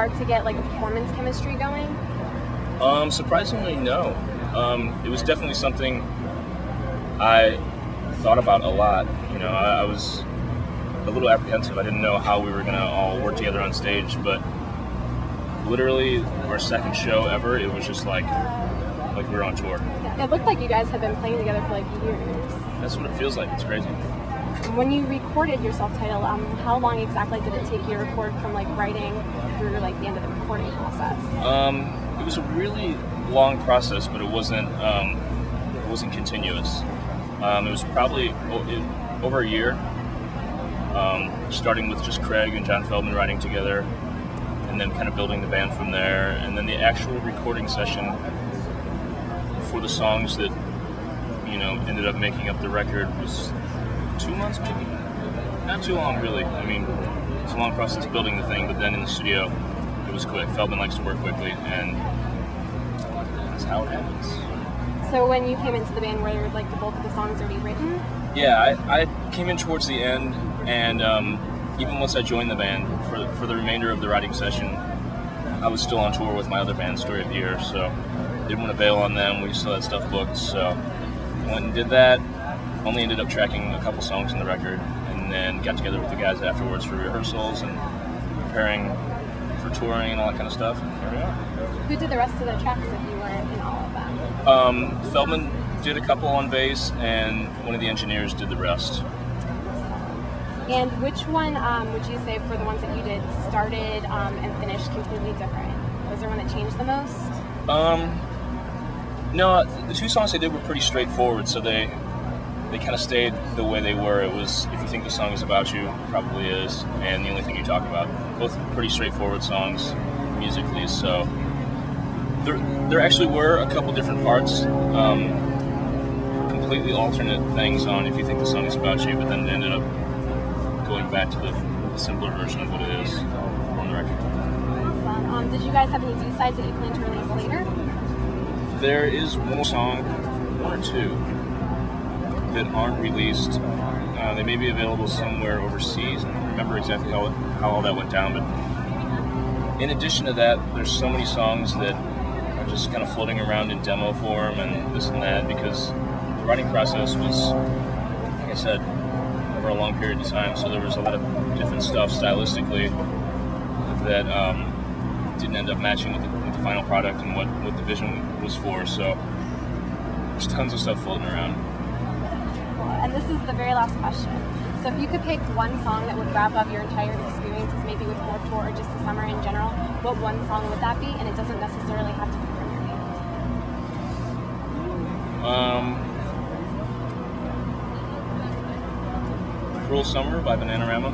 hard to get like a performance chemistry going? Surprisingly, no. It was definitely something I thought about a lot. You know, I was a little apprehensive. I didn't know how we were gonna all work together on stage, but literally our second show ever, it was just like we were on tour. It looked like you guys had been playing together for like years. That's what it feels like. It's crazy. When you recorded your self-titled, how long exactly did it take you to record from like writing through like the end of the recording process? It was a really long process, but it wasn't continuous. It was probably over a year, starting with just Craig and John Feldman writing together, and then kind of building the band from there. And then the actual recording session for the songs that, you know, ended up making up the record was 2 months maybe? Not too long, really. I mean, it's a long process building the thing, but then in the studio, it was quick. Feldman likes to work quickly, and that's how it happens. So when you came into the band, were like the bulk of the songs already written? Yeah, I came in towards the end, and even once I joined the band, for the remainder of the writing session, I was still on tour with my other band, Story of the Year, so didn't want to bail on them. We still had stuff booked, so went and did that. Only ended up tracking a couple songs in the record, and then got together with the guys afterwards for rehearsals and preparing for touring and all that kind of stuff. And here we are. Who did the rest of the tracks if you weren't in all of them? Feldman did a couple on bass, and one of the engineers did the rest. And which one would you say, for the ones that you did, started and finished completely different? Was there one that changed the most? No, the two songs they did were pretty straightforward, so they kind of stayed the way they were. It was If You Think the Song Is About You, probably is, and The Only Thing You Talk About. Both pretty straightforward songs musically, so there actually were a couple different parts, completely alternate things on If You Think the Song Is About You, but then it ended up going back to the simpler version of what it is on the record. Awesome. Did you guys have any B-sides that you plan to release later? There is one song, one or two, that aren't released. They may be available somewhere overseas. I don't remember exactly how all that went down, but in addition to that, there's so many songs that are just kind of floating around in demo form and this and that, because the writing process was, like I said, over a long period of time, so there was a lot of different stuff stylistically that didn't end up matching with the final product and what the vision was for, so there's tons of stuff floating around. And this is the very last question. So if you could pick one song that would wrap up your entire experiences, maybe with Warped Tour or just the summer in general, what one song would that be? And it doesn't necessarily have to be from your band. Cruel Summer by Bananarama.